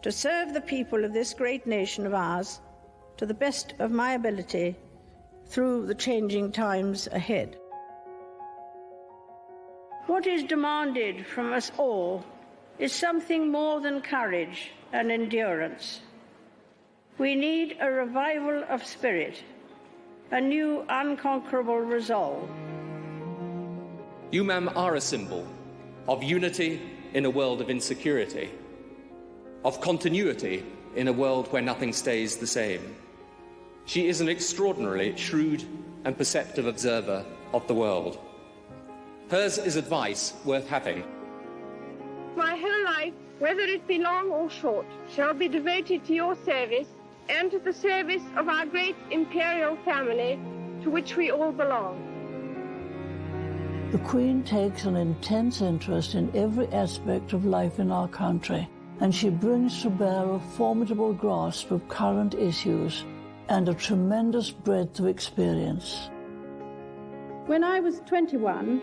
to serve the people of this great nation of ours to the best of my ability through the changing times ahead. What is demanded from us all is something more than courage and endurance. We need a revival of spirit, a new unconquerable resolve. You, ma'am, are a symbol of unity in a world of insecurity, of continuity in a world where nothing stays the same. She is an extraordinarily shrewd and perceptive observer of the world. Hers is advice worth having. My whole life, whether it be long or short, shall be devoted to your service and to the service of our great imperial family, to which we all belong. The Queen takes an intense interest in every aspect of life in our country, and she brings to bear a formidable grasp of current issues and a tremendous breadth of experience. When I was 21,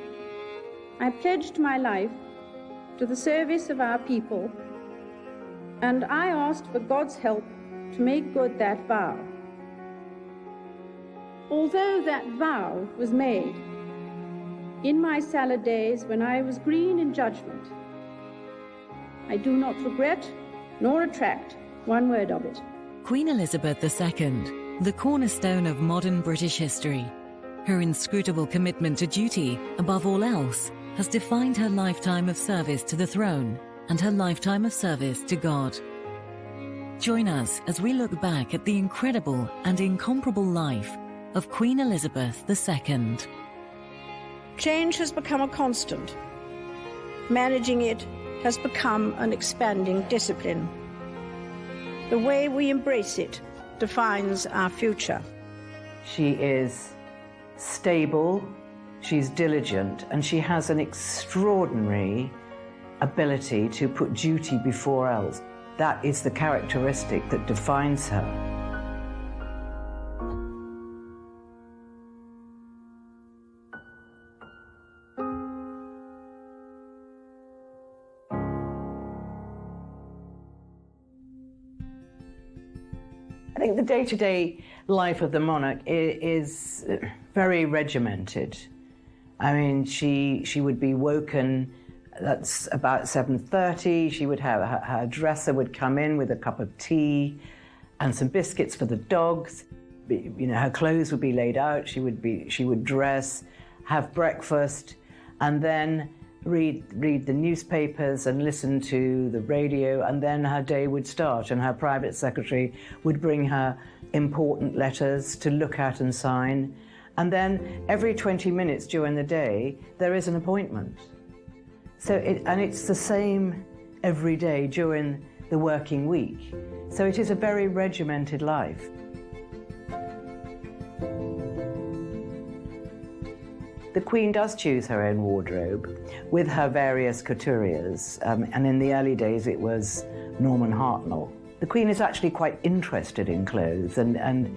I pledged my life to the service of our people, and I asked for God's help to make good that vow. Although that vow was made in my salad days when I was green in judgment, I do not regret nor retract one word of it. Queen Elizabeth II, the cornerstone of modern British history. Her inscrutable commitment to duty, above all else, has defined her lifetime of service to the throne and her lifetime of service to God. Join us as we look back at the incredible and incomparable life of Queen Elizabeth II. Change has become a constant. Managing it has become an expanding discipline. The way we embrace it defines our future. She is stable, she's diligent, and she has an extraordinary ability to put duty before else. That is the characteristic that defines her. I think the day-to-day life of the monarch is very regimented. I mean, she would be woken, that's about 7:30. She would have, her dresser would come in with a cup of tea and some biscuits for the dogs. You know, her clothes would be laid out. She would dress, have breakfast, and then read the newspapers and listen to the radio, and then her day would start, and her private secretary would bring her important letters to look at and sign. And then every 20 minutes during the day, there is an appointment. So it's the same every day during the working week. So it is a very regimented life. The Queen does choose her own wardrobe with her various couturiers, and in the early days it was Norman Hartnell. The Queen is actually quite interested in clothes, and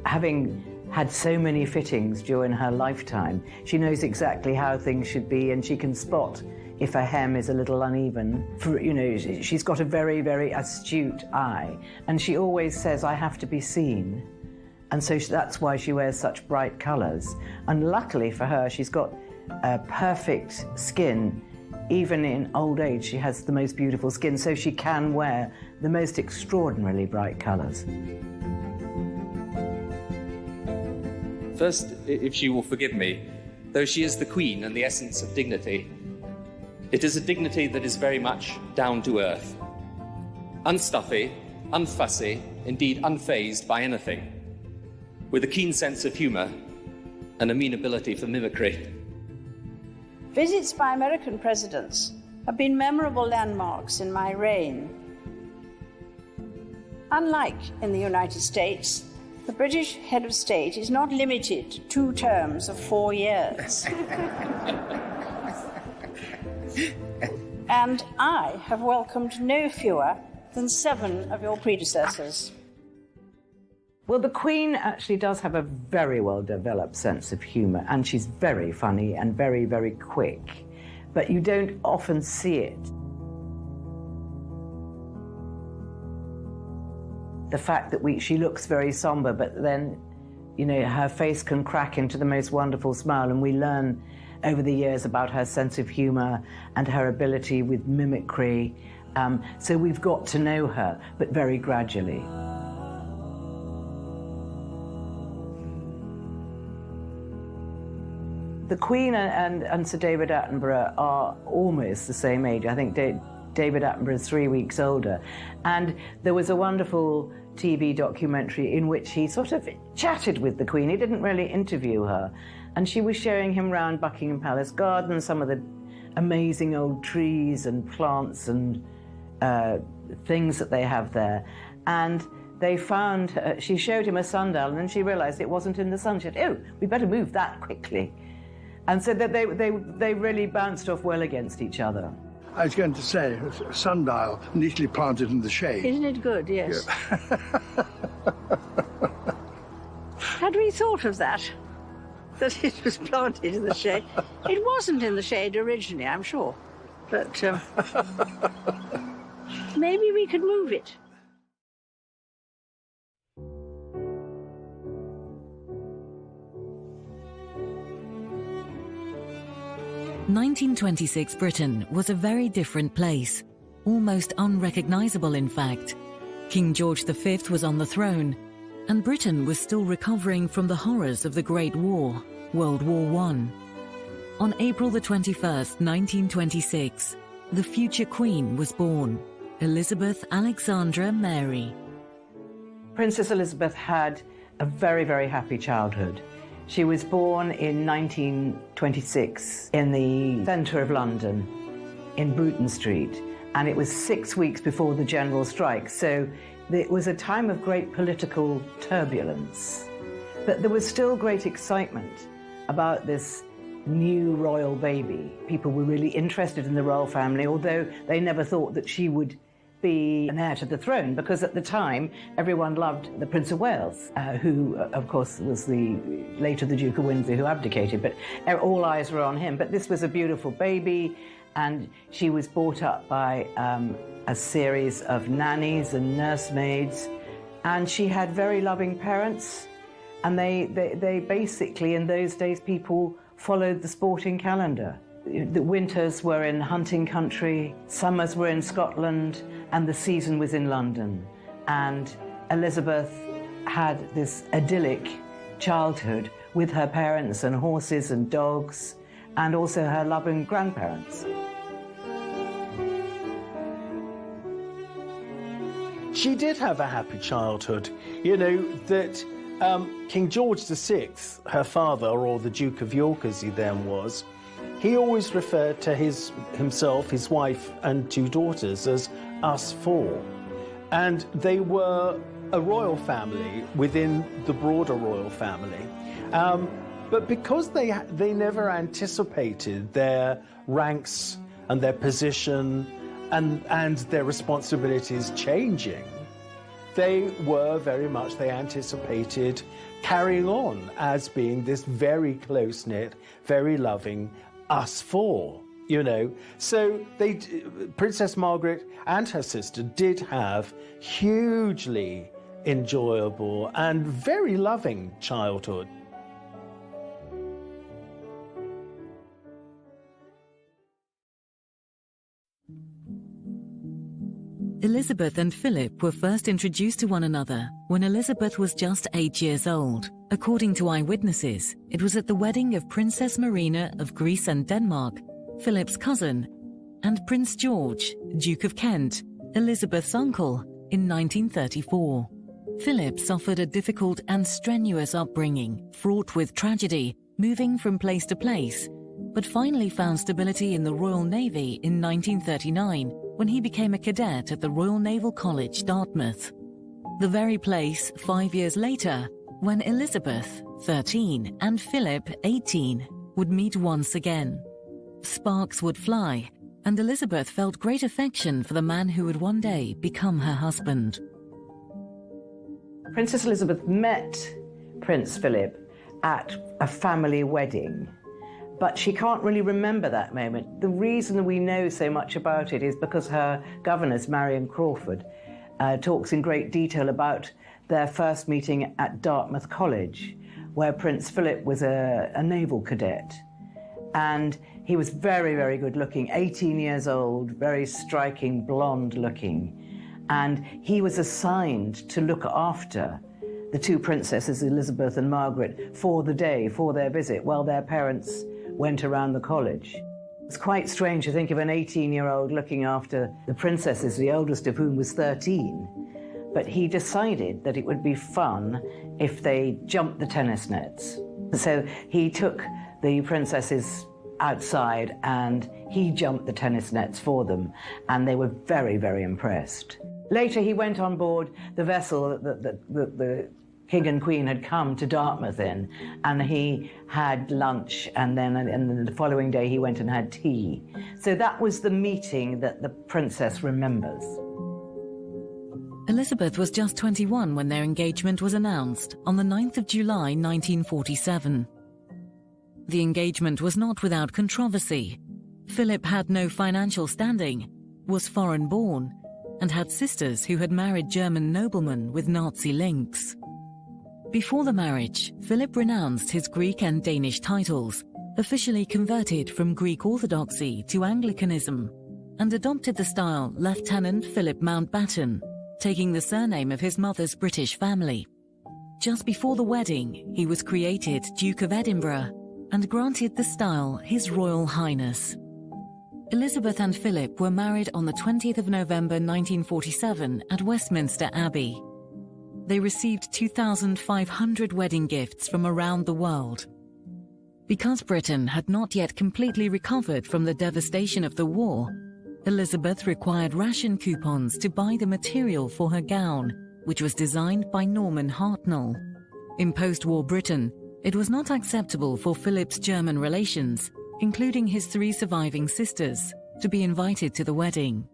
having had so many fittings during her lifetime, she knows exactly how things should be, and she can spot if a hem is a little uneven. You know, she's got a very, very astute eye, and she always says, "I have to be seen." And so that's why she wears such bright colours. And luckily for her, she's got a perfect skin. Even in old age, she has the most beautiful skin, so she can wear the most extraordinarily bright colours. First, if she will forgive me, though she is the Queen and the essence of dignity, it is a dignity that is very much down to earth. Unstuffy, unfussy, indeed unfazed by anything, with a keen sense of humour and a mean ability for mimicry. Visits by American presidents have been memorable landmarks in my reign. Unlike in the United States, the British head of state is not limited to 2 terms of 4 years. And I have welcomed no fewer than 7 of your predecessors. Well, the Queen actually does have a very well-developed sense of humour, and she's very funny and very, very quick, but you don't often see it. the fact that she looks very somber, but then, you know, her face can crack into the most wonderful smile, and we learn over the years about her sense of humour and her ability with mimicry. So we've got to know her, but very gradually. The Queen and Sir David Attenborough are almost the same age. I think David Attenborough is 3 weeks older. And there was a wonderful TV documentary in which he sort of chatted with the Queen. He didn't really interview her. And she was showing him around Buckingham Palace Gardens, some of the amazing old trees and plants and things that they have there. And they found, she showed him a sundial, and then she realised it wasn't in the sun. She said, "Oh, we better move that quickly." And so that they really bounced off well against each other. I was going to say, a sundial neatly planted in the shade. Isn't it good? Yes. Yeah. Had we thought of that? That it was planted in the shade? It wasn't in the shade originally, I'm sure. But maybe we could move it. (1926) Britain was a very different place, almost unrecognisable in fact. King George V was on the throne, and Britain was still recovering from the horrors of the Great War, World War I. On April the 21st, 1926, the future Queen was born, Elizabeth Alexandra Mary. Princess Elizabeth had a very, very happy childhood. She was born in 1926 in the centre of London, in Bruton Street, and it was 6 weeks before the general strike, so it was a time of great political turbulence. But there was still great excitement about this new royal baby. People were really interested in the royal family, although they never thought that she would be an heir to the throne, because at the time everyone loved the Prince of Wales, who of course was later the Duke of Windsor, who abdicated, but all eyes were on him. But this was a beautiful baby, and she was brought up by a series of nannies and nursemaids, and she had very loving parents, and they basically, in those days, people followed the sporting calendar. The winters were in hunting country, summers were in Scotland, and the season was in London. And Elizabeth had this idyllic childhood with her parents and horses and dogs, and also her loving grandparents. She did have a happy childhood. You know, that King George VI, her father, or the Duke of York as he then was, he always referred to himself, his wife and two daughters as us four. And they were a royal family within the broader royal family. But because they never anticipated their ranks and their position and their responsibilities changing, they anticipated carrying on as being this very close-knit, very loving us four, you know. So Princess Margaret and her sister did have hugely enjoyable and very loving childhood. Elizabeth and Philip were first introduced to one another when Elizabeth was just 8 years old. According to eyewitnesses, it was at the wedding of Princess Marina of Greece and Denmark, Philip's cousin, and Prince George, Duke of Kent, Elizabeth's uncle, in 1934. Philip suffered a difficult and strenuous upbringing, fraught with tragedy, moving from place to place, but finally found stability in the Royal Navy in 1939 when he became a cadet at the Royal Naval College, Dartmouth. The very place 5 years later when Elizabeth, 13, and Philip, 18, would meet once again. Sparks would fly, and Elizabeth felt great affection for the man who would one day become her husband. Princess Elizabeth met Prince Philip at a family wedding, but she can't really remember that moment. The reason we know so much about it is because her governess, Marion Crawford, talks in great detail about their first meeting at Dartmouth College, where Prince Philip was a naval cadet. And he was very, very good looking, 18 years old, very striking, blonde looking. And he was assigned to look after the two princesses, Elizabeth and Margaret, for the day, for their visit, while their parents went around the college. It's quite strange to think of an 18-year-old looking after the princesses, the oldest of whom was 13. But he decided that it would be fun if they jumped the tennis nets. So he took the princesses outside and he jumped the tennis nets for them, and they were very, very impressed. Later he went on board the vessel that the King and Queen had come to Dartmouth in, and he had lunch, and then the following day he went and had tea. So that was the meeting that the princess remembers. Elizabeth was just 21 when their engagement was announced on the 9th of July 1947. The engagement was not without controversy. Philip had no financial standing, was foreign-born, and had sisters who had married German noblemen with Nazi links. Before the marriage, Philip renounced his Greek and Danish titles, officially converted from Greek Orthodoxy to Anglicanism, and adopted the style Lieutenant Philip Mountbatten, taking the surname of his mother's British family. Just before the wedding, he was created Duke of Edinburgh and granted the style His Royal Highness. Elizabeth and Philip were married on the 20th of November 1947 at Westminster Abbey. They received 2,500 wedding gifts from around the world. Because Britain had not yet completely recovered from the devastation of the war, Elizabeth required ration coupons to buy the material for her gown, which was designed by Norman Hartnell. In post-war Britain, it was not acceptable for Philip's German relations, including his 3 surviving sisters, to be invited to the wedding.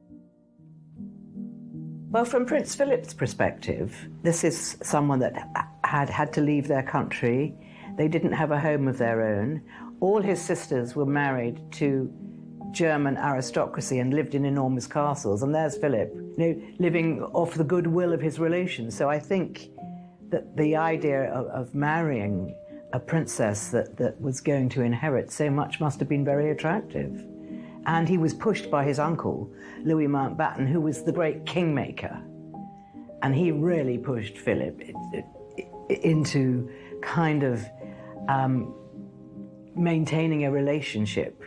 Well, from Prince Philip's perspective, this is someone that had to leave their country. They didn't have a home of their own. All his sisters were married to German aristocracy and lived in enormous castles, and there's Philip, living off the goodwill of his relations. So I think that the idea of marrying a princess that was going to inherit so much must have been very attractive. And he was pushed by his uncle, Louis Mountbatten, who was the great kingmaker. And he really pushed Philip into kind of maintaining a relationship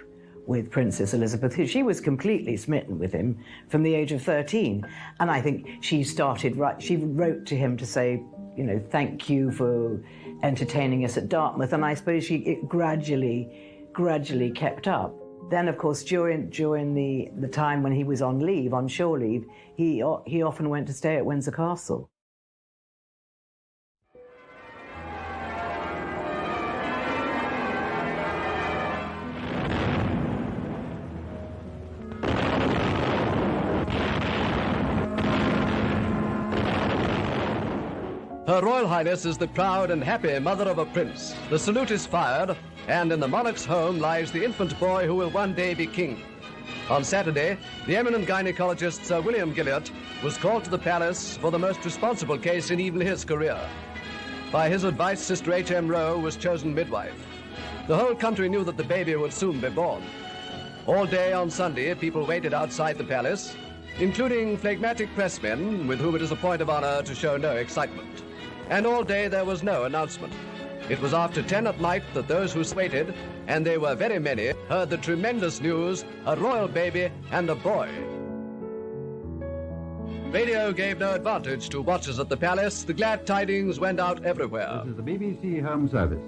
with Princess Elizabeth. She was completely smitten with him from the age of 13. And I think she wrote to him to say, thank you for entertaining us at Dartmouth. And I suppose it gradually kept up. Then, of course, during the time when he was on leave, on shore leave, he often went to stay at Windsor Castle. Her Royal Highness is the proud and happy mother of a prince. The salute is fired, and in the monarch's home lies the infant boy who will one day be king. On Saturday, the eminent gynecologist Sir William Gilliot was called to the palace for the most responsible case in even his career. By his advice, Sister H.M. Rowe was chosen midwife. The whole country knew that the baby would soon be born. All day on Sunday, people waited outside the palace, including phlegmatic pressmen with whom it is a point of honor to show no excitement. And all day there was no announcement. It was after 10 at night that those who waited, and they were very many, heard the tremendous news, a royal baby and a boy. Radio gave no advantage to watchers at the palace. The glad tidings went out everywhere. This is the BBC Home Service.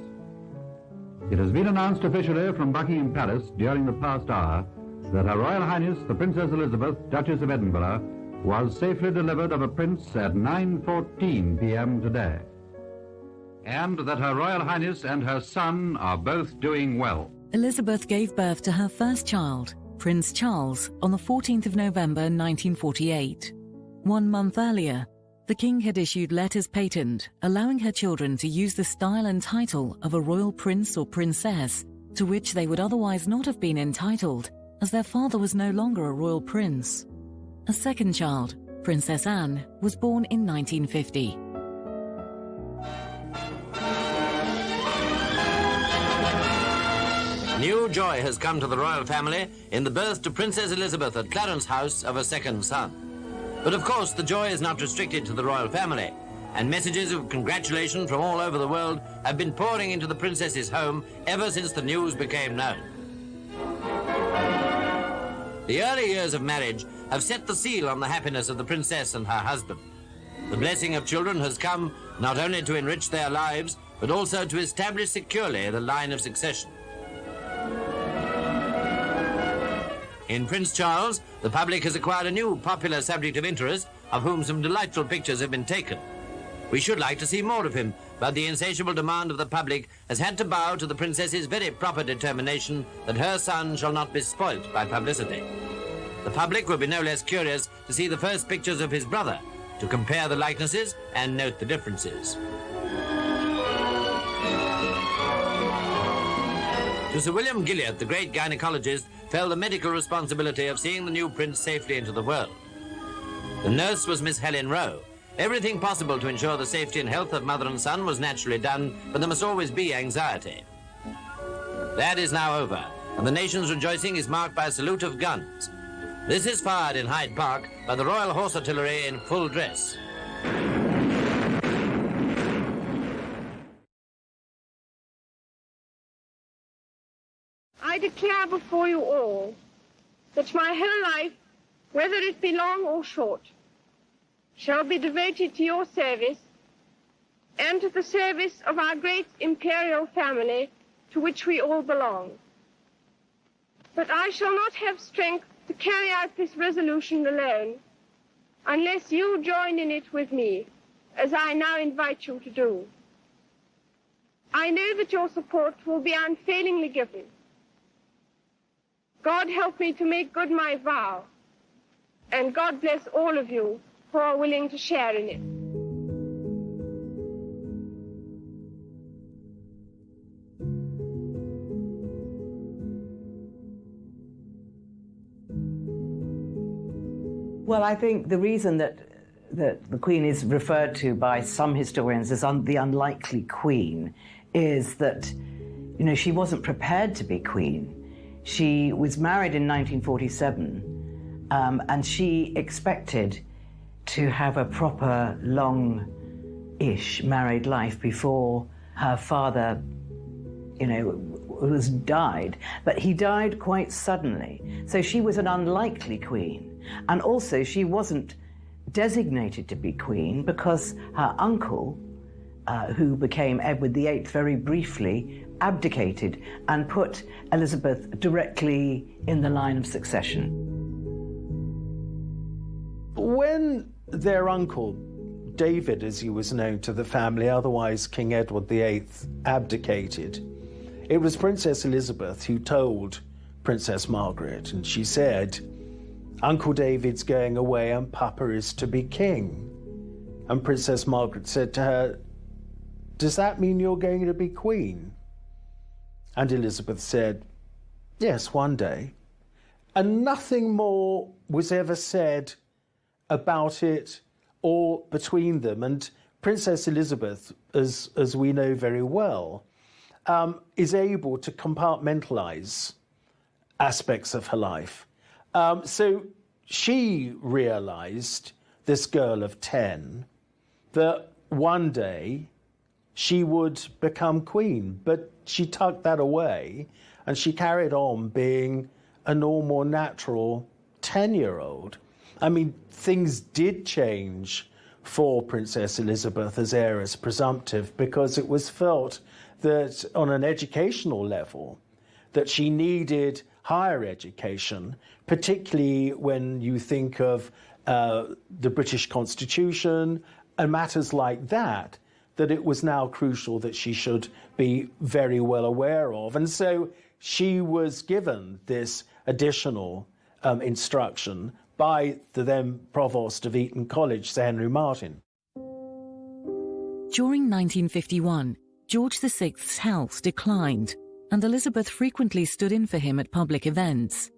It has been announced officially from Buckingham Palace during the past hour that Her Royal Highness the Princess Elizabeth, Duchess of Edinburgh, was safely delivered of a prince at 9:14 p.m. today. And that Her Royal Highness and her son are both doing well. Elizabeth gave birth to her first child, Prince Charles, on the 14th of November 1948. 1 month earlier, the King had issued letters patent allowing her children to use the style and title of a royal prince or princess, to which they would otherwise not have been entitled, as their father was no longer a royal prince. A second child, Princess Anne, was born in 1950. New joy has come to the royal family in the birth to Princess Elizabeth at Clarence House of a second son. But of course, the joy is not restricted to the royal family, and messages of congratulation from all over the world have been pouring into the princess's home ever since the news became known. The early years of marriage have set the seal on the happiness of the princess and her husband. The blessing of children has come not only to enrich their lives, but also to establish securely the line of succession. In Prince Charles, the public has acquired a new popular subject of interest, of whom some delightful pictures have been taken. We should like to see more of him, but the insatiable demand of the public has had to bow to the princess's very proper determination that her son shall not be spoilt by publicity. The public will be no less curious to see the first pictures of his brother, to compare the likenesses and note the differences. To Sir William Gilliatt, the great gynecologist, fell the medical responsibility of seeing the new prince safely into the world. The nurse was Miss Helen Rowe. Everything possible to ensure the safety and health of mother and son was naturally done, but there must always be anxiety. That is now over, and the nation's rejoicing is marked by a salute of guns. This is fired in Hyde Park by the Royal Horse Artillery in full dress. I declare before you all that my whole life, whether it be long or short, shall be devoted to your service and to the service of our great imperial family to which we all belong. But I shall not have strength to carry out this resolution alone unless you join in it with me, as I now invite you to do. I know that your support will be unfailingly given. God help me to make good my vow, and God bless all of you who are willing to share in it. Well, I think the reason that the Queen is referred to by some historians as the unlikely Queen is that, you know, she wasn't prepared to be Queen. She was married in 1947, and she expected to have a proper, long-ish married life before her father, you know, died. But he died quite suddenly. So she was an unlikely queen. And also she wasn't designated to be queen because her uncle, who became Edward VIII very briefly, abdicated and put Elizabeth directly in the line of succession. When their uncle, David as he was known to the family, otherwise King Edward VIII, abdicated, it was Princess Elizabeth who told Princess Margaret, and she said, "Uncle David's going away and Papa is to be king." And Princess Margaret said to her, "Does that mean you're going to be queen?" And Elizabeth said, "Yes, one day." And nothing more was ever said about it or between them. And Princess Elizabeth, as we know very well, is able to compartmentalize aspects of her life. So she realized, this girl of 10, that one day she would become queen, but she tucked that away and she carried on being a normal, natural 10-year-old. I mean, things did change for Princess Elizabeth as heiress presumptive because it was felt that on an educational level that she needed higher education, particularly when you think of the British Constitution and matters like that, that it was now crucial that she should be very well aware of. And so she was given this additional instruction by the then Provost of Eton College, Sir Henry Martin. During 1951, George VI's health declined, and Elizabeth frequently stood in for him at public events.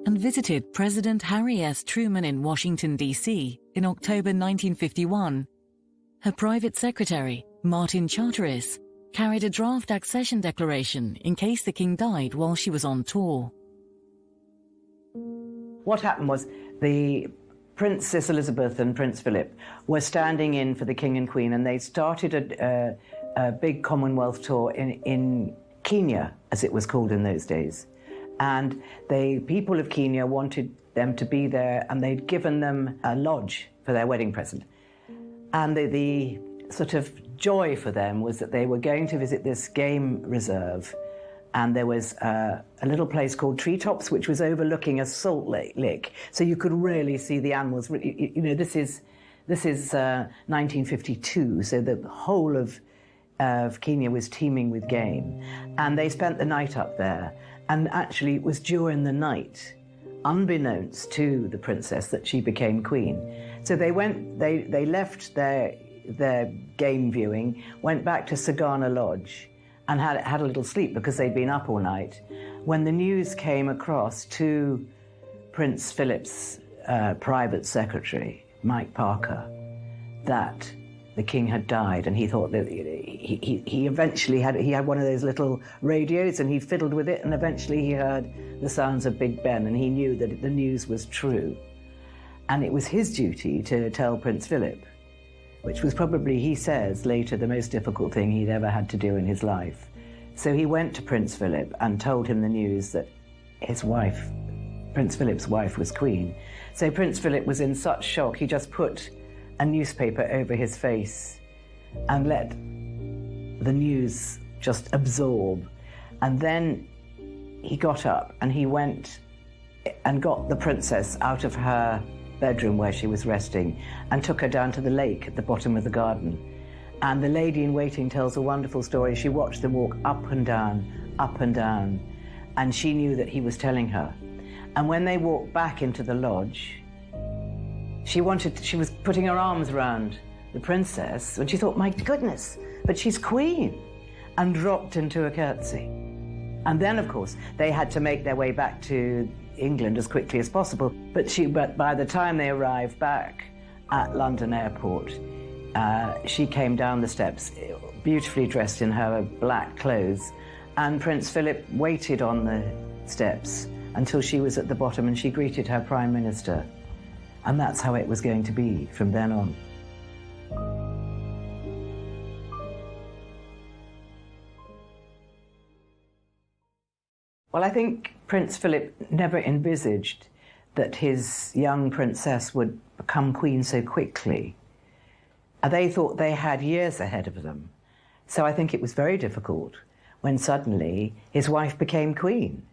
and visited President Harry S. Truman in Washington, D.C. in October 1951. Her private secretary, Martin Charteris, carried a draft accession declaration in case the king died while she was on tour. What happened was the Princess Elizabeth and Prince Philip were standing in for the King and Queen, and they started a big Commonwealth tour in Kenya, as it was called in those days. And the people of Kenya wanted them to be there, and they'd given them a lodge for their wedding present. And the sort of joy for them was that they were going to visit this game reserve, and there was a little place called Treetops, which was overlooking a salt lick, so you could really see the animals. You know, this is 1952, so the whole of Kenya was teeming with game, and they spent the night up there. And actually, it was during the night, unbeknownst to the princess, that she became queen. So they left their game viewing, went back to Sagana Lodge, and had a little sleep because they'd been up all night. When the news came across to Prince Philip's private secretary, Mike Parker, that the king had died, and he thought that he eventually had one of those little radios, and he fiddled with it, and eventually he heard the sounds of Big Ben, and he knew that the news was true. And it was his duty to tell Prince Philip, which was probably, he says later, the most difficult thing he'd ever had to do in his life. So he went to Prince Philip and told him the news that his wife, Prince Philip's wife, was queen. So Prince Philip was in such shock, he just put a newspaper over his face and let the news just absorb. And then he got up and he went and got the princess out of her bedroom where she was resting and took her down to the lake at the bottom of the garden. And the lady in waiting tells a wonderful story. She watched them walk up and down, and she knew that he was telling her. And when they walked back into the lodge, she was putting her arms around the princess, and she thought, my goodness, but she's queen, and dropped into a curtsy. And then, of course, they had to make their way back to England as quickly as possible. But by the time they arrived back at London Airport, she came down the steps, beautifully dressed in her black clothes, and Prince Philip waited on the steps until she was at the bottom, and she greeted her Prime Minister. And that's how it was going to be from then on. Well, I think Prince Philip never envisaged that his young princess would become queen so quickly. They thought they had years ahead of them. So I think it was very difficult when suddenly his wife became queen.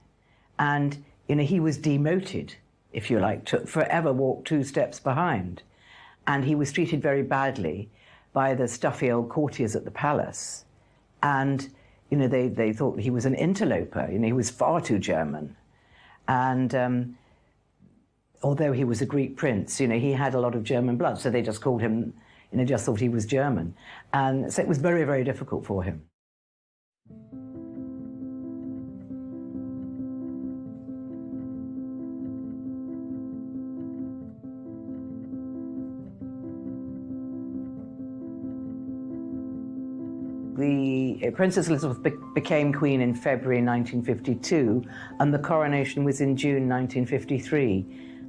And, he was demoted, if you like, to forever walk 2 steps behind. And he was treated very badly by the stuffy old courtiers at the palace. And, they thought he was an interloper. He was far too German. And although he was a Greek prince, he had a lot of German blood, so they just called him, just thought he was German. And so it was very, very difficult for him. The Princess Elizabeth became queen in February 1952, and the coronation was in June 1953.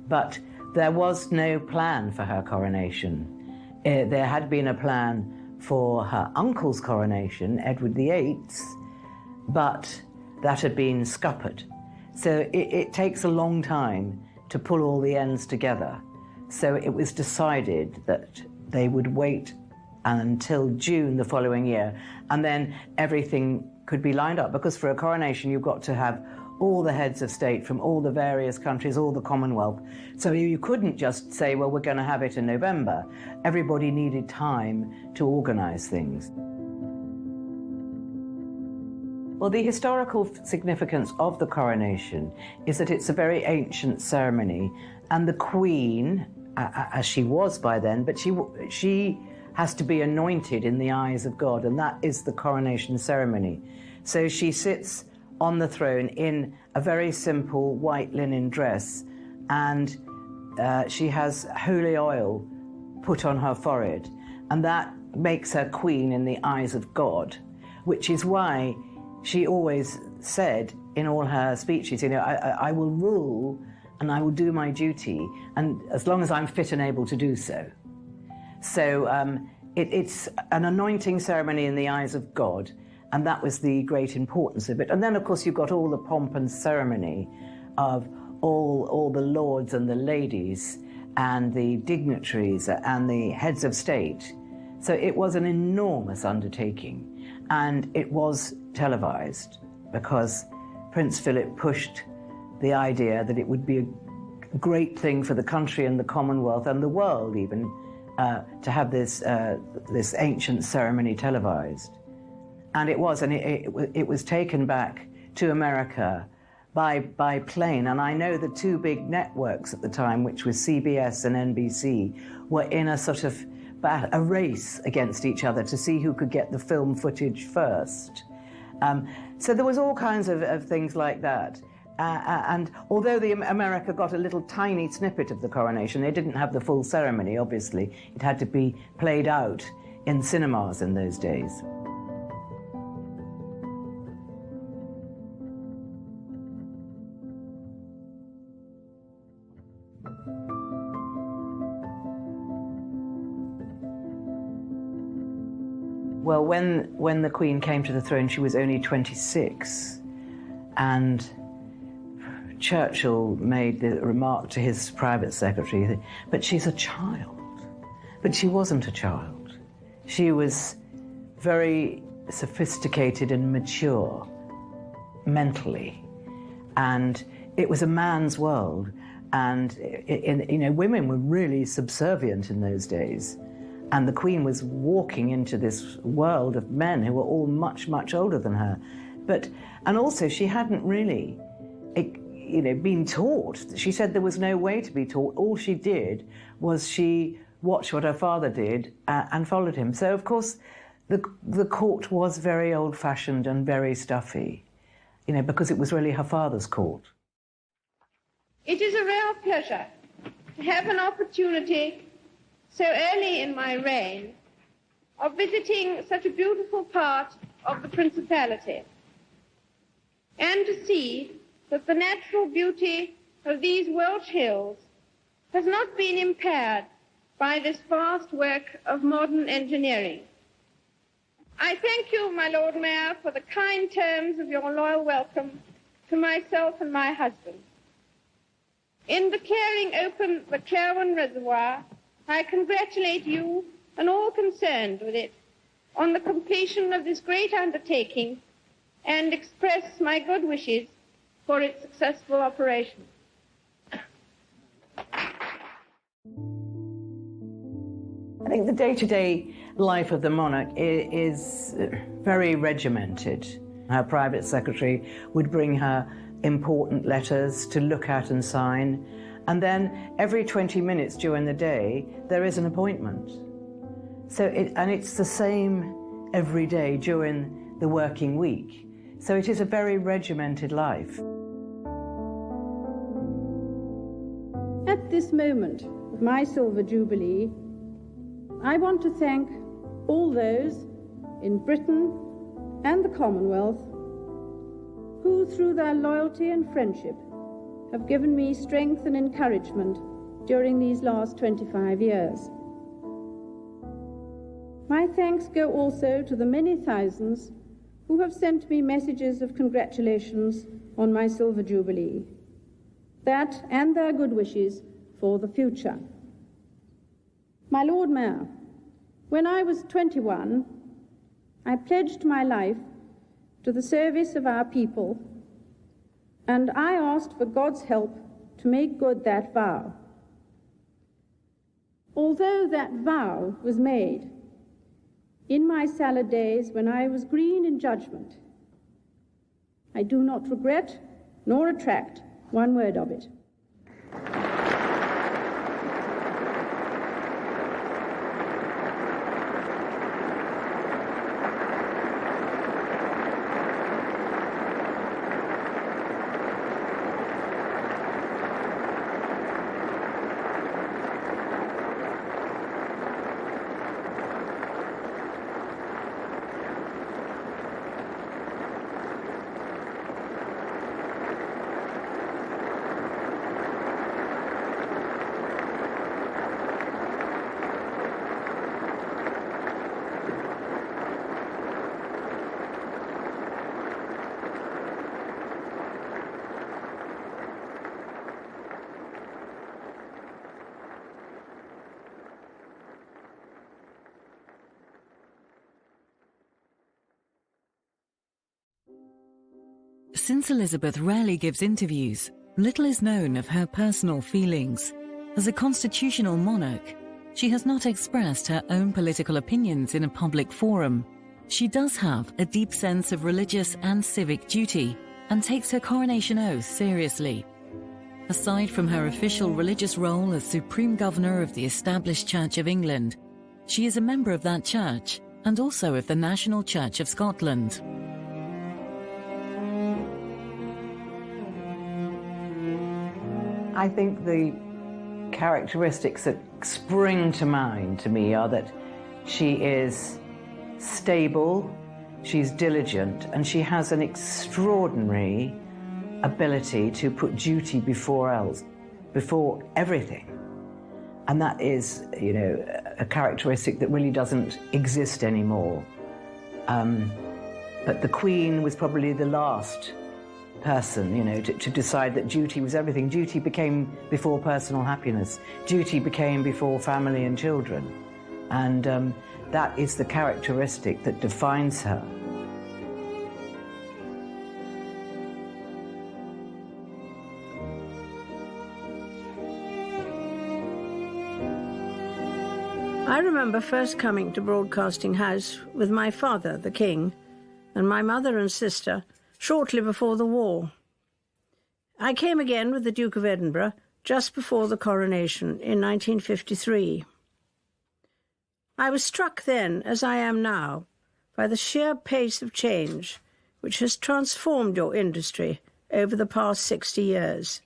But there was no plan for her coronation. There had been a plan for her uncle's coronation, Edward VIII, but that had been scuppered. So it takes a long time to pull all the ends together. So it was decided that they would wait until June the following year, and then everything could be lined up, because for a coronation you've got to have all the heads of state from all the various countries, all the Commonwealth. So you couldn't just say, well, we're going to have it in November. Everybody needed time to organize things. Well, the historical significance of the coronation is that it's a very ancient ceremony, and the Queen, as she was by then, but she has to be anointed in the eyes of God, and that is the coronation ceremony. So she sits on the throne in a very simple white linen dress, and she has holy oil put on her forehead, and that makes her queen in the eyes of God, which is why she always said in all her speeches, you know, I will rule and I will do my duty, and as long as I'm fit and able to do so. So it's an anointing ceremony in the eyes of God, and that was the great importance of it. And then, of course, you've got all the pomp and ceremony of all the lords and the ladies and the dignitaries and the heads of state. So it was an enormous undertaking, and it was televised because Prince Philip pushed the idea that it would be a great thing for the country and the Commonwealth and the world even to have this ancient ceremony televised. And it was, and it was taken back to America by plane. And I know the two big networks at the time, which was CBS and NBC, were in a sort of a race against each other to see who could get the film footage first. So there was all kinds of things like that. And although America got a little tiny snippet of the coronation, they didn't have the full ceremony, obviously. It had to be played out in cinemas in those days. Well, when the Queen came to the throne, she was only 26, and Churchill made the remark to his private secretary, but she's a child. But she wasn't a child. She was very sophisticated and mature mentally, and it was a man's world, and women were really subservient in those days. And the Queen was walking into this world of men who were all much, much older than her. And also she hadn't really, been taught. She said there was no way to be taught. All she did was she watched what her father did and followed him. So, of course, the court was very old-fashioned and very stuffy, because it was really her father's court. It is a real pleasure to have an opportunity so early in my reign of visiting such a beautiful part of the Principality, and to see that the natural beauty of these Welsh hills has not been impaired by this vast work of modern engineering. I thank you, my Lord Mayor, for the kind terms of your loyal welcome to myself and my husband. In declaring open the Clairwan Reservoir, I congratulate you and all concerned with it on the completion of this great undertaking and express my good wishes for its successful operation. I think the day-to-day life of the monarch is very regimented. Her private secretary would bring her important letters to look at and sign, and then every 20 minutes during the day, there is an appointment. And it's the same every day during the working week. So it is a very regimented life. At this moment of my Silver Jubilee, I want to thank all those in Britain and the Commonwealth who, through their loyalty and friendship, have given me strength and encouragement during these last 25 years. My thanks go also to the many thousands who have sent me messages of congratulations on my Silver Jubilee, that and their good wishes for the future. My Lord Mayor, when I was 21, I pledged my life to the service of our people, and I asked for God's help to make good that vow. Although that vow was made in my salad days when I was green in judgment, I do not regret nor retract one word of it. Since Elizabeth rarely gives interviews, little is known of her personal feelings. As a constitutional monarch, she has not expressed her own political opinions in a public forum. She does have a deep sense of religious and civic duty and takes her coronation oath seriously. Aside from her official religious role as Supreme Governor of the established Church of England, she is a member of that church and also of the National Church of Scotland. I think the characteristics that spring to mind to me are that she is stable, she's diligent, and she has an extraordinary ability to put duty before everything. And that is, you know, a characteristic that really doesn't exist anymore. But the Queen was probably the last person, you know, to decide that duty was everything. Duty became before personal happiness. Duty became before family and children. And that is the characteristic that defines her. I remember first coming to Broadcasting House with my father, the King, and my mother and sister shortly before the war. I came again with the Duke of Edinburgh just before the coronation in 1953. I was struck then, as I am now, by the sheer pace of change which has transformed your industry over the past 60 years.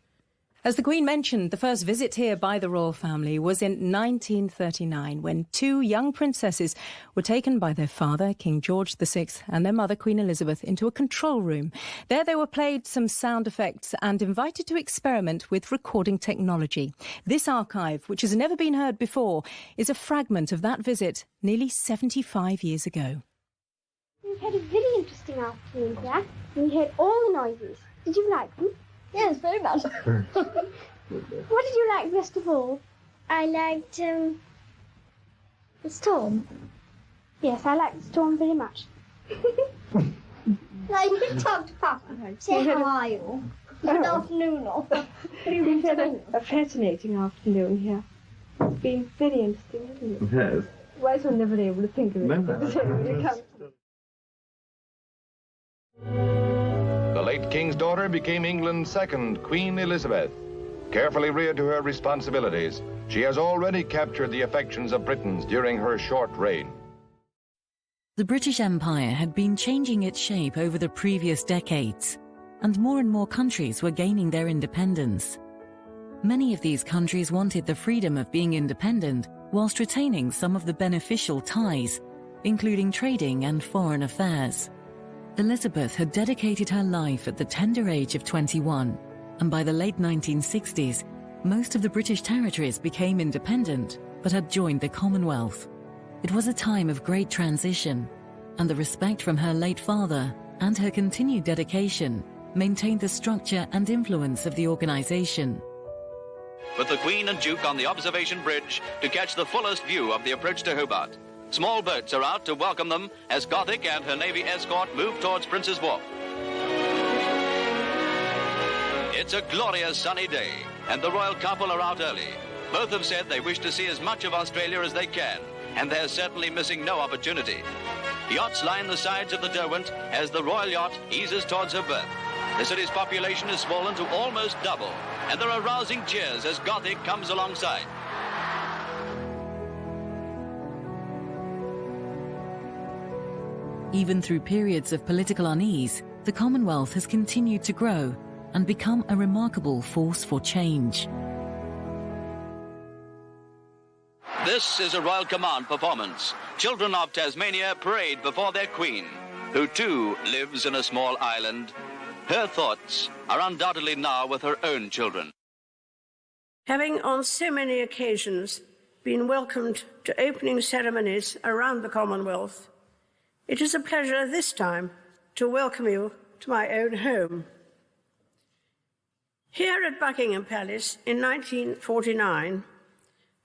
As the Queen mentioned, the first visit here by the royal family was in 1939, when two young princesses were taken by their father, King George VI, and their mother, Queen Elizabeth, into a control room. There they were played some sound effects and invited to experiment with recording technology. This archive, which has never been heard before, is a fragment of that visit nearly 75 years ago. We've had a very interesting afternoon here. We heard all the noises. Did you like them? Yes, very much. What did you like best of all? I liked the storm. Yes, I liked the storm very much. Like, you can talk to Papa. Say how are you? Good afternoon, or... We've had a fascinating afternoon here. It's been very interesting, hasn't it? Yes. Why was I never able to think of it? The late King's daughter became England's second Queen Elizabeth. Carefully reared to her responsibilities, she has already captured the affections of Britons during her short reign. The British Empire had been changing its shape over the previous decades, and more countries were gaining their independence. Many of these countries wanted the freedom of being independent whilst retaining some of the beneficial ties, including trading and foreign affairs. Elizabeth had dedicated her life at the tender age of 21, and by the late 1960s, most of the British territories became independent but had joined the Commonwealth. It was a time of great transition, and the respect from her late father and her continued dedication maintained the structure and influence of the organisation. With the Queen and Duke on the observation bridge to catch the fullest view of the approach to Hobart. Small boats are out to welcome them as Gothic and her Navy escort move towards Prince's Wharf. It's a glorious sunny day, and the royal couple are out early. Both have said they wish to see as much of Australia as they can, and they're certainly missing no opportunity. Yachts line the sides of the Derwent as the royal yacht eases towards her berth. The city's population has swollen to almost double, and there are rousing cheers as Gothic comes alongside. Even through periods of political unease, the Commonwealth has continued to grow and become a remarkable force for change. This is a Royal Command performance. Children of Tasmania parade before their Queen, who too lives in a small island. Her thoughts are undoubtedly now with her own children. Having on so many occasions been welcomed to opening ceremonies around the Commonwealth, it is a pleasure this time to welcome you to my own home. Here at Buckingham Palace in 1949,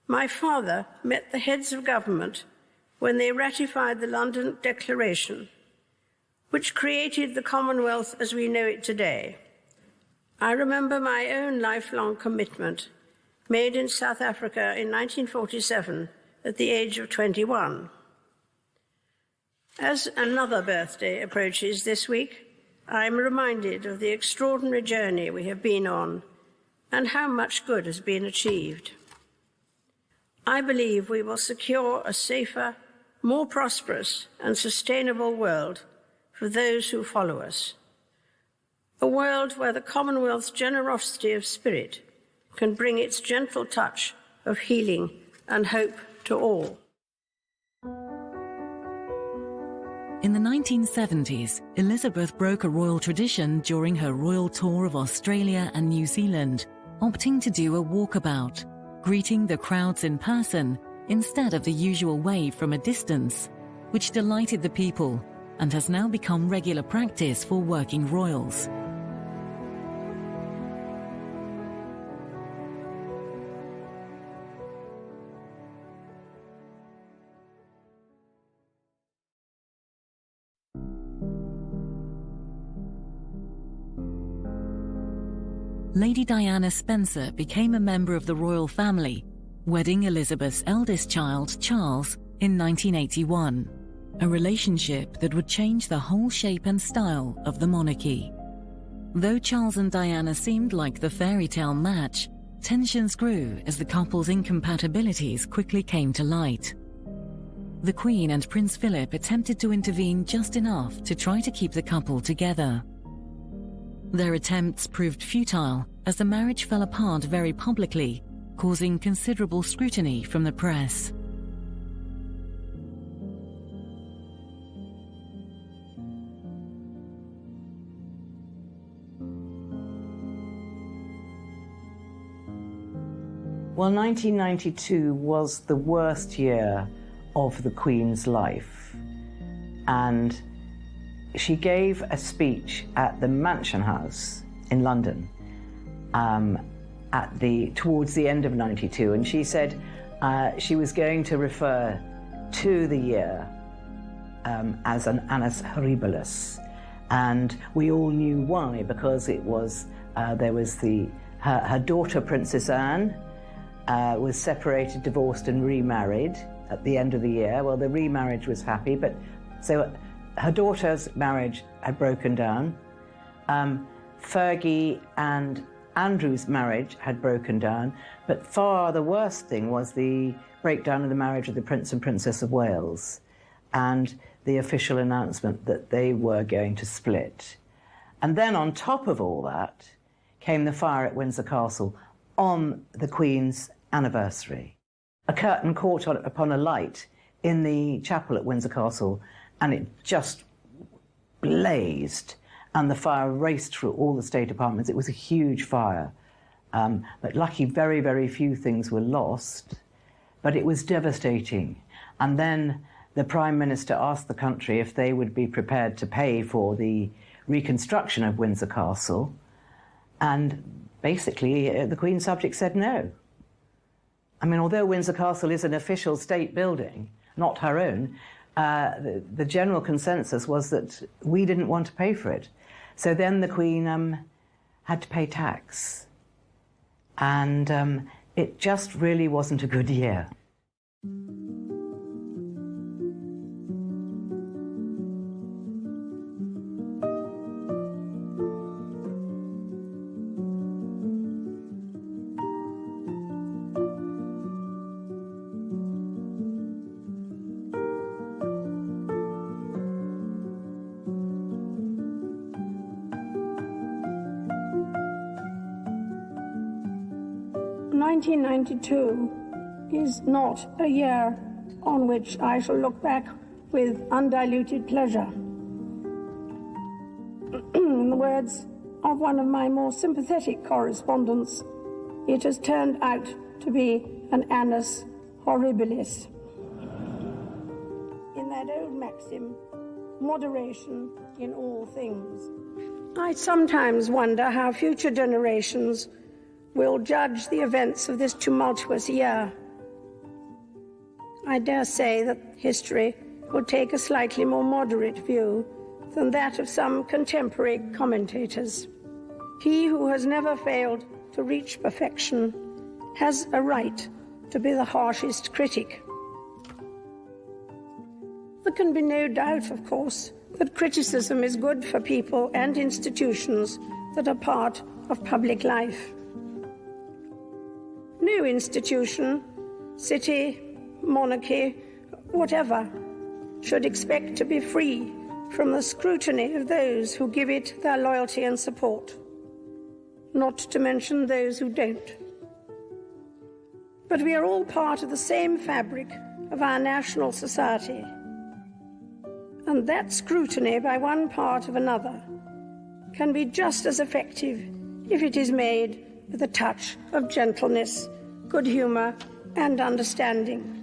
my father met the heads of government when they ratified the London Declaration, which created the Commonwealth as we know it today. I remember my own lifelong commitment made in South Africa in 1947 at the age of 21. As another birthday approaches this week, I am reminded of the extraordinary journey we have been on and how much good has been achieved. I believe we will secure a safer, more prosperous and sustainable world for those who follow us. A world where the Commonwealth's generosity of spirit can bring its gentle touch of healing and hope to all. In the 1970s, Elizabeth broke a royal tradition during her royal tour of Australia and New Zealand, opting to do a walkabout, greeting the crowds in person instead of the usual wave from a distance, which delighted the people and has now become regular practice for working royals. Lady Diana Spencer became a member of the royal family, wedding Elizabeth's eldest child, Charles, in 1981, a relationship that would change the whole shape and style of the monarchy. Though Charles and Diana seemed like the fairy tale match, tensions grew as the couple's incompatibilities quickly came to light. The Queen and Prince Philip attempted to intervene just enough to try to keep the couple together. Their attempts proved futile as the marriage fell apart very publicly, causing considerable scrutiny from the press. Well, 1992 was the worst year of the Queen's life, and she gave a speech at the Mansion House in London towards the end of 92, and she said she was going to refer to the year as an annus horribilis, and we all knew why, because it was there was her daughter Princess Anne was separated, divorced, and remarried at the end of the year. Well, the remarriage was happy, but so her daughter's marriage had broken down. Fergie and Andrew's marriage had broken down, but far the worst thing was the breakdown of the marriage of the Prince and Princess of Wales and the official announcement that they were going to split. And then on top of all that came the fire at Windsor Castle on the Queen's anniversary. A curtain caught upon a light in the chapel at Windsor Castle, and it just blazed, and the fire raced through all the state apartments. It was a huge fire, but lucky very, very few things were lost, but it was devastating. And then the Prime Minister asked the country if they would be prepared to pay for the reconstruction of Windsor Castle, and basically the Queen's subjects said no. I mean, although Windsor Castle is an official state building, not her own, the general consensus was that we didn't want to pay for it. So then the Queen had to pay tax. And it just really wasn't a good year. (1992) is not a year on which I shall look back with undiluted pleasure. In the words of one of my more sympathetic correspondents, it has turned out to be an annus horribilis. In that old maxim, moderation in all things. I sometimes wonder how future generations will judge the events of this tumultuous year. I dare say that history will take a slightly more moderate view than that of some contemporary commentators. He who has never failed to reach perfection has a right to be the harshest critic. There can be no doubt, of course, that criticism is good for people and institutions that are part of public life. No institution, city, monarchy, whatever, should expect to be free from the scrutiny of those who give it their loyalty and support, not to mention those who don't. But we are all part of the same fabric of our national society, and that scrutiny by one part of another can be just as effective if it is made with a touch of gentleness, good humour, and understanding.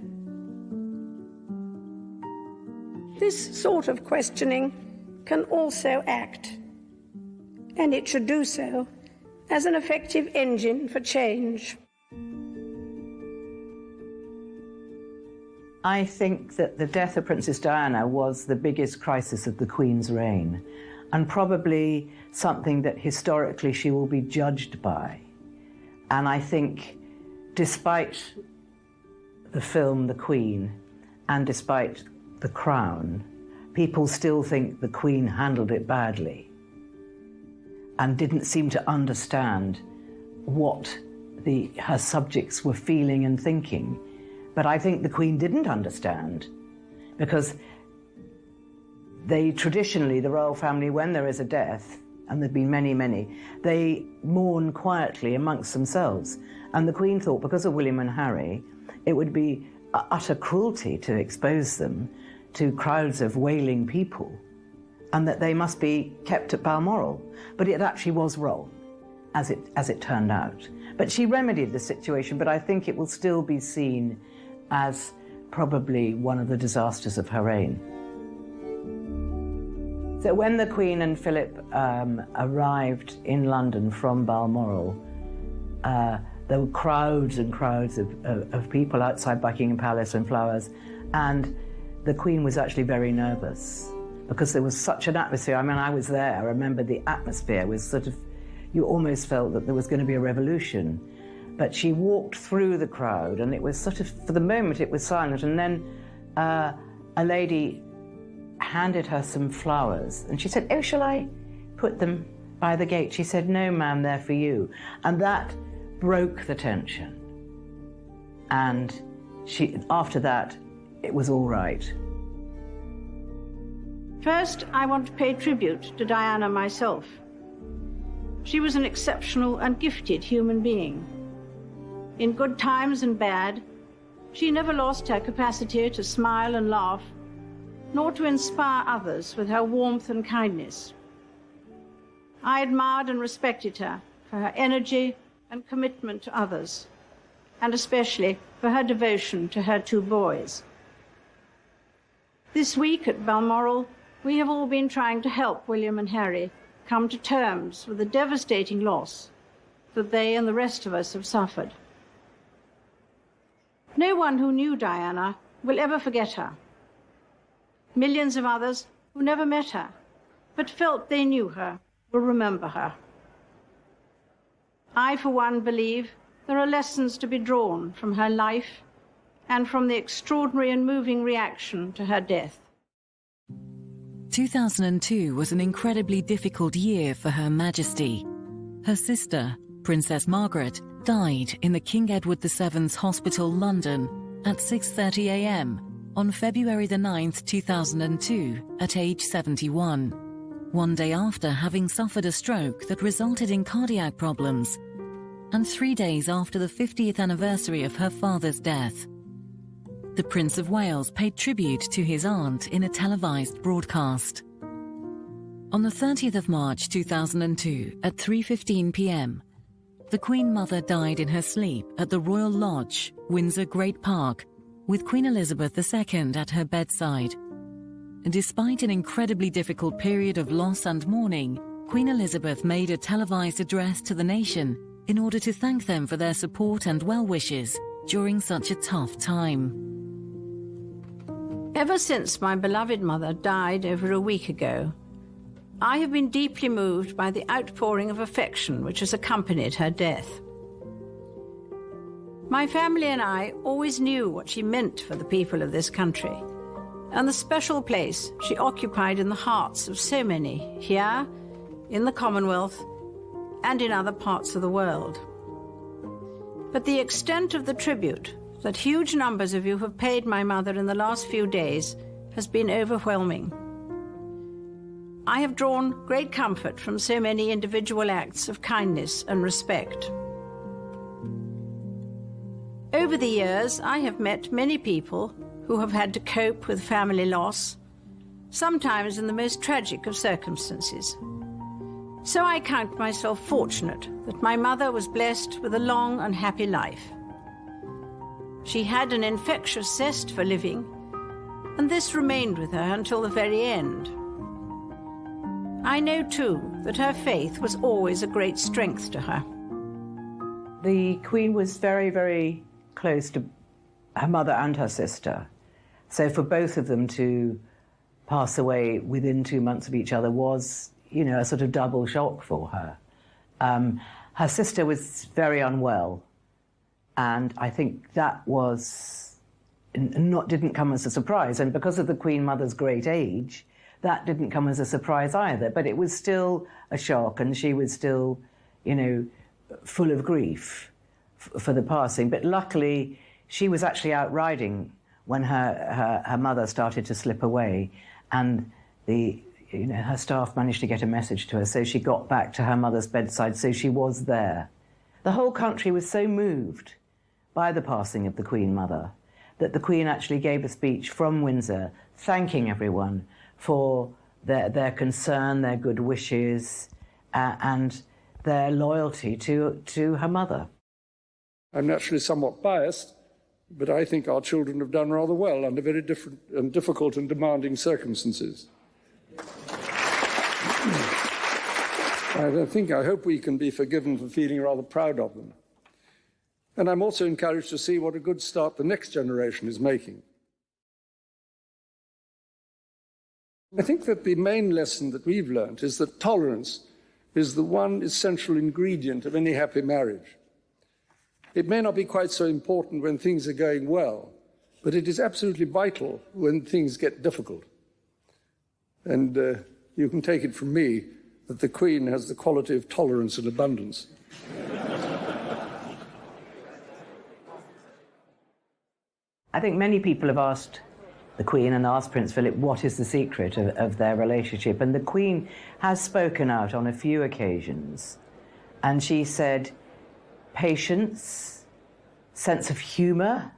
This sort of questioning can also act, and it should do so, as an effective engine for change. I think that the death of Princess Diana was the biggest crisis of the Queen's reign, and probably something that historically she will be judged by. And I think, despite the film The Queen and despite The Crown, people still think the Queen handled it badly and didn't seem to understand what her subjects were feeling and thinking. But I think the Queen didn't understand, because traditionally, the royal family, when there is a death, and there've been many, many, they mourn quietly amongst themselves. And the Queen thought, because of William and Harry, it would be utter cruelty to expose them to crowds of wailing people, and that they must be kept at Balmoral. But it actually was wrong, as it turned out. But she remedied the situation, but I think it will still be seen as probably one of the disasters of her reign. So when the Queen and Philip arrived in London from Balmoral, there were crowds and crowds of people outside Buckingham Palace and flowers, and the Queen was actually very nervous because there was such an atmosphere. I mean, I was there. I remember the atmosphere was sort of, you almost felt that there was going to be a revolution. But she walked through the crowd, and it was sort of, for the moment, it was silent. And then a lady handed her some flowers, and she said, "Oh, shall I put them by the gate?" She said, "No, ma'am, they're for you." And that broke the tension. And after that, it was all right. First, I want to pay tribute to Diana myself. She was an exceptional and gifted human being. In good times and bad, she never lost her capacity to smile and laugh, nor to inspire others with her warmth and kindness. I admired and respected her for her energy and commitment to others, and especially for her devotion to her two boys. This week at Balmoral, we have all been trying to help William and Harry come to terms with the devastating loss that they and the rest of us have suffered. No one who knew Diana will ever forget her. Millions of others who never met her, but felt they knew her, will remember her. I, for one, believe there are lessons to be drawn from her life and from the extraordinary and moving reaction to her death. 2002 was an incredibly difficult year for Her Majesty. Her sister, Princess Margaret, died in the King Edward VII's Hospital, London, at 6:30 a.m. on February the 9th, 2002, at age 71, one day after having suffered a stroke that resulted in cardiac problems, and 3 days after the 50th anniversary of her father's death. The Prince of Wales paid tribute to his aunt in a televised broadcast. On the 30th of March 2002, at 3:15 p.m, the Queen Mother died in her sleep at the Royal Lodge, Windsor Great Park, with Queen Elizabeth II at her bedside. Despite an incredibly difficult period of loss and mourning, Queen Elizabeth made a televised address to the nation in order to thank them for their support and well wishes during such a tough time. Ever since my beloved mother died over a week ago, I have been deeply moved by the outpouring of affection which has accompanied her death. My family and I always knew what she meant for the people of this country, and the special place she occupied in the hearts of so many here, in the Commonwealth, and in other parts of the world. But the extent of the tribute that huge numbers of you have paid my mother in the last few days has been overwhelming. I have drawn great comfort from so many individual acts of kindness and respect. Over the years, I have met many people who have had to cope with family loss, sometimes in the most tragic of circumstances. So I count myself fortunate that my mother was blessed with a long and happy life. She had an infectious zest for living, and this remained with her until the very end. I know, too, that her faith was always a great strength to her. The Queen was very, very close to her mother and her sister. So for both of them to pass away within 2 months of each other was, you know, a sort of double shock for her. Her sister was very unwell, and I think that didn't come as a surprise. And because of the Queen Mother's great age, that didn't come as a surprise either. But it was still a shock, and she was still, you know, full of grief for the passing. But luckily, she was actually out riding when her mother started to slip away, and her staff managed to get a message to her, so she got back to her mother's bedside, so she was there. The whole country was so moved by the passing of the Queen Mother that the Queen actually gave a speech from Windsor thanking everyone for their concern, their good wishes, and their loyalty to her mother. I'm naturally somewhat biased, but I think our children have done rather well under very different and difficult and demanding circumstances. I hope we can be forgiven for feeling rather proud of them. And I'm also encouraged to see what a good start the next generation is making. I think that the main lesson that we've learned is that tolerance is the one essential ingredient of any happy marriage. It may not be quite so important when things are going well, but it is absolutely vital when things get difficult. And you can take it from me that the Queen has the quality of tolerance and abundance. I think many people have asked the Queen and asked Prince Philip what is the secret of their relationship, and the Queen has spoken out on a few occasions, and she said patience, sense of humour,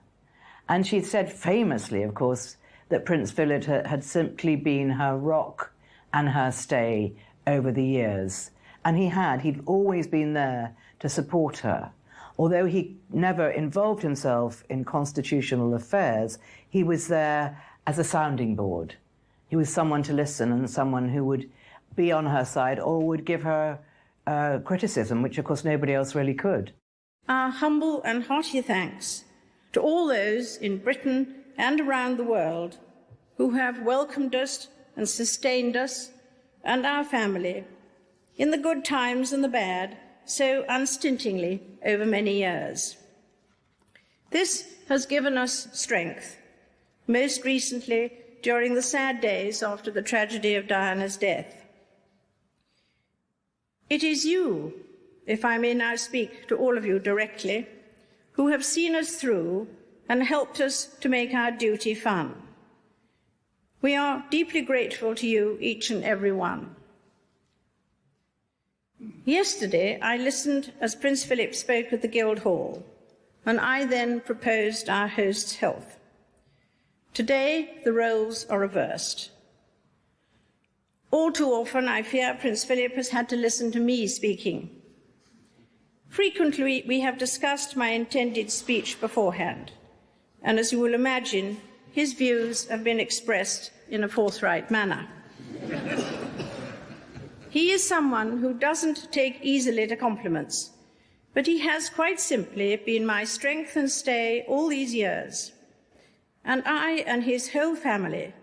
and she said famously, of course, that Prince Philip had simply been her rock and her stay over the years. And he'd always been there to support her. Although he never involved himself in constitutional affairs, he was there as a sounding board. He was someone to listen and someone who would be on her side or would give her criticism, which of course nobody else really could. Our humble and hearty thanks to all those in Britain and around the world who have welcomed us and sustained us and our family in the good times and the bad so unstintingly over many years. This has given us strength, most recently during the sad days after the tragedy of Diana's death. It is you, if I may now speak to all of you directly, who have seen us through and helped us to make our duty fun. We are deeply grateful to you, each and every one. Yesterday, I listened as Prince Philip spoke at the Guildhall, and I then proposed our host's health. Today, the roles are reversed. All too often, I fear Prince Philip has had to listen to me speaking. Frequently, we have discussed my intended speech beforehand, and as you will imagine, his views have been expressed in a forthright manner. He is someone who doesn't take easily to compliments, but he has quite simply been my strength and stay all these years. And I and his whole family,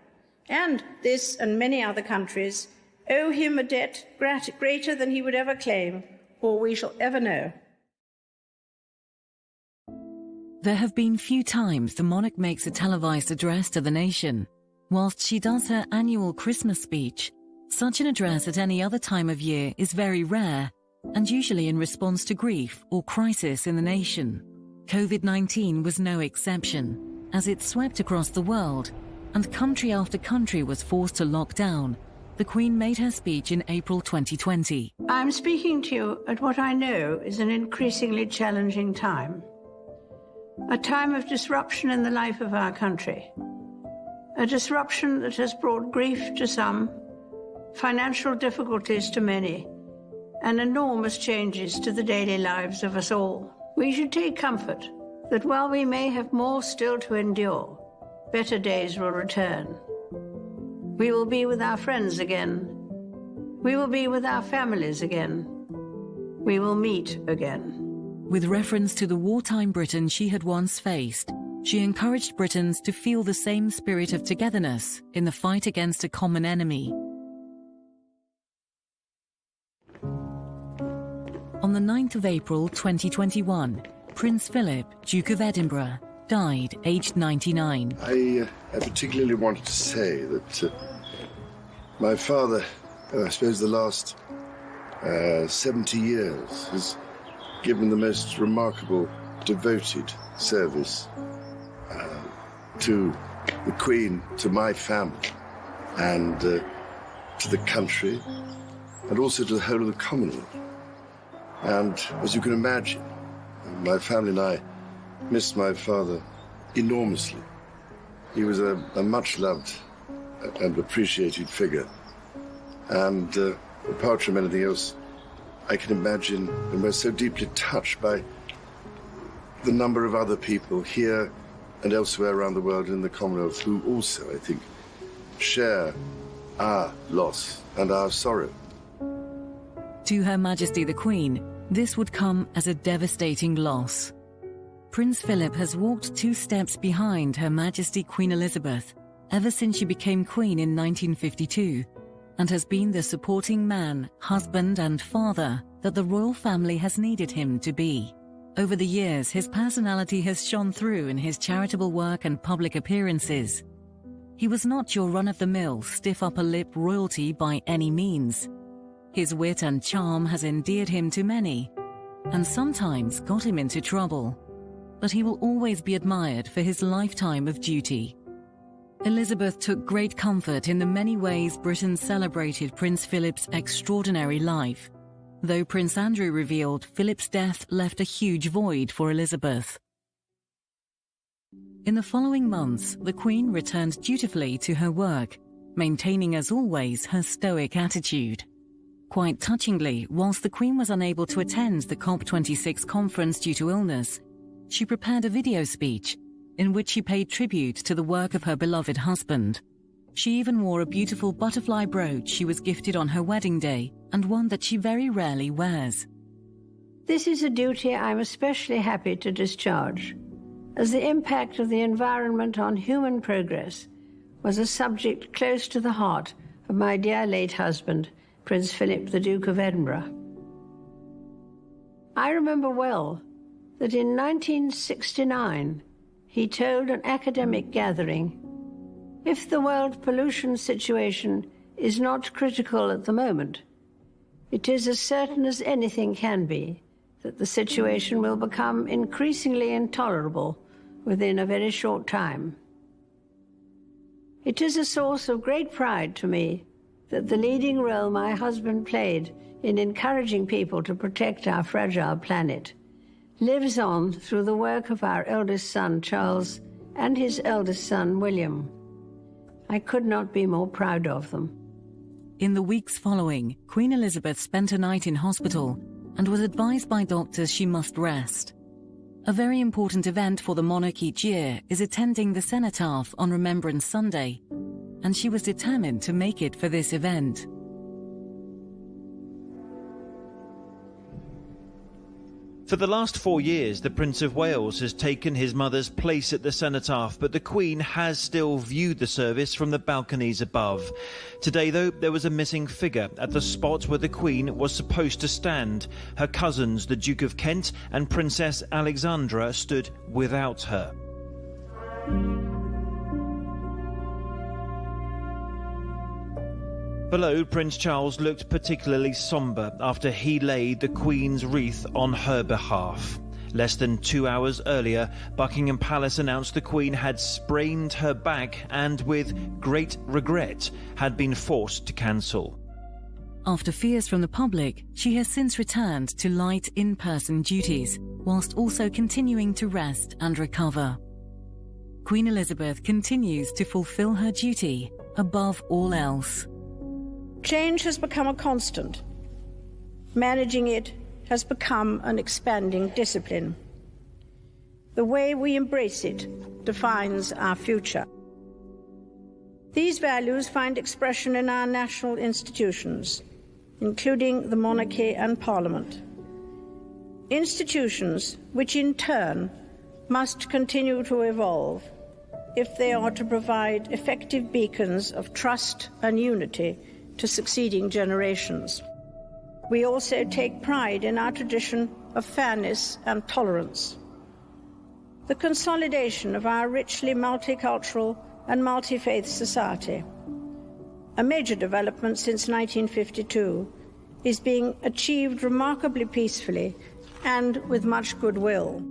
and this and many other countries, owe him a debt greater than he would ever claim or we shall ever know. There have been few times the monarch makes a televised address to the nation. Whilst she does her annual Christmas speech, such an address at any other time of year is very rare, and usually in response to grief or crisis in the nation. COVID-19 was no exception, as it swept across the world, and country after country was forced to lock down. The Queen made her speech in April 2020. I'm speaking to you at what I know is an increasingly challenging time. A time of disruption in the life of our country. A disruption that has brought grief to some, financial difficulties to many, and enormous changes to the daily lives of us all. We should take comfort that while we may have more still to endure, better days will return. We will be with our friends again. We will be with our families again. We will meet again. With reference to the wartime Britain she had once faced, she encouraged Britons to feel the same spirit of togetherness in the fight against a common enemy. On the 9th of April 2021, Prince Philip, Duke of Edinburgh, died aged 99. I particularly wanted to say that my father, I suppose the last 70 years, has given the most remarkable, devoted service to the Queen, to my family, and to the country, and also to the whole of the Commonwealth. And as you can imagine, my family and I missed my father enormously. He was a much-loved and appreciated figure. And apart from anything else, I can imagine, and we're so deeply touched by the number of other people here and elsewhere around the world in the Commonwealth who also, I think, share our loss and our sorrow. To Her Majesty the Queen, this would come as a devastating loss. Prince Philip has walked 2 steps behind Her Majesty Queen Elizabeth ever since she became Queen in 1952, and has been the supporting man, husband and father that the royal family has needed him to be. Over the years, his personality has shone through in his charitable work and public appearances. He was not your run-of-the-mill, stiff-upper-lip royalty by any means. His wit and charm has endeared him to many, and sometimes got him into trouble. But he will always be admired for his lifetime of duty. Elizabeth took great comfort in the many ways Britain celebrated Prince Philip's extraordinary life, though Prince Andrew revealed Philip's death left a huge void for Elizabeth. In the following months, the Queen returned dutifully to her work, maintaining as always her stoic attitude. Quite touchingly, whilst the Queen was unable to attend the COP26 conference due to illness, she prepared a video speech in which she paid tribute to the work of her beloved husband. She even wore a beautiful butterfly brooch she was gifted on her wedding day, and one that she very rarely wears. This is a duty I'm especially happy to discharge, as the impact of the environment on human progress was a subject close to the heart of my dear late husband, Prince Philip, the Duke of Edinburgh. I remember well that in 1969, he told an academic gathering, "If the world pollution situation is not critical at the moment, it is as certain as anything can be that the situation will become increasingly intolerable within a very short time." It is a source of great pride to me that the leading role my husband played in encouraging people to protect our fragile planet lives on through the work of our eldest son, Charles, and his eldest son, William. I could not be more proud of them. In the weeks following, Queen Elizabeth spent a night in hospital and was advised by doctors she must rest. A very important event for the monarch each year is attending the cenotaph on Remembrance Sunday, and she was determined to make it for this event. For the last 4 years, the Prince of Wales has taken his mother's place at the cenotaph, but the Queen has still viewed the service from the balconies above. Today, though, there was a missing figure at the spot where the Queen was supposed to stand. Her cousins, the Duke of Kent and Princess Alexandra, stood without her. Below, Prince Charles looked particularly sombre after he laid the Queen's wreath on her behalf. Less than 2 hours earlier, Buckingham Palace announced the Queen had sprained her back and, with great regret, had been forced to cancel. After fears from the public, she has since returned to light in-person duties, whilst also continuing to rest and recover. Queen Elizabeth continues to fulfil her duty above all else. Change has become a constant. Managing it has become an expanding discipline. The way we embrace it defines our future. These values find expression in our national institutions, including the monarchy and Parliament. Institutions which in turn must continue to evolve if they are to provide effective beacons of trust and unity to succeeding generations. We also take pride in our tradition of fairness and tolerance. The consolidation of our richly multicultural and multi-faith society, a major development since 1952, is being achieved remarkably peacefully and with much goodwill.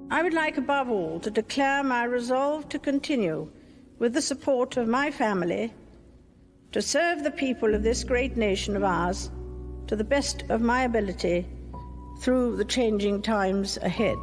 I would like above all to declare my resolve to continue, with the support of my family, to serve the people of this great nation of ours to the best of my ability through the changing times ahead.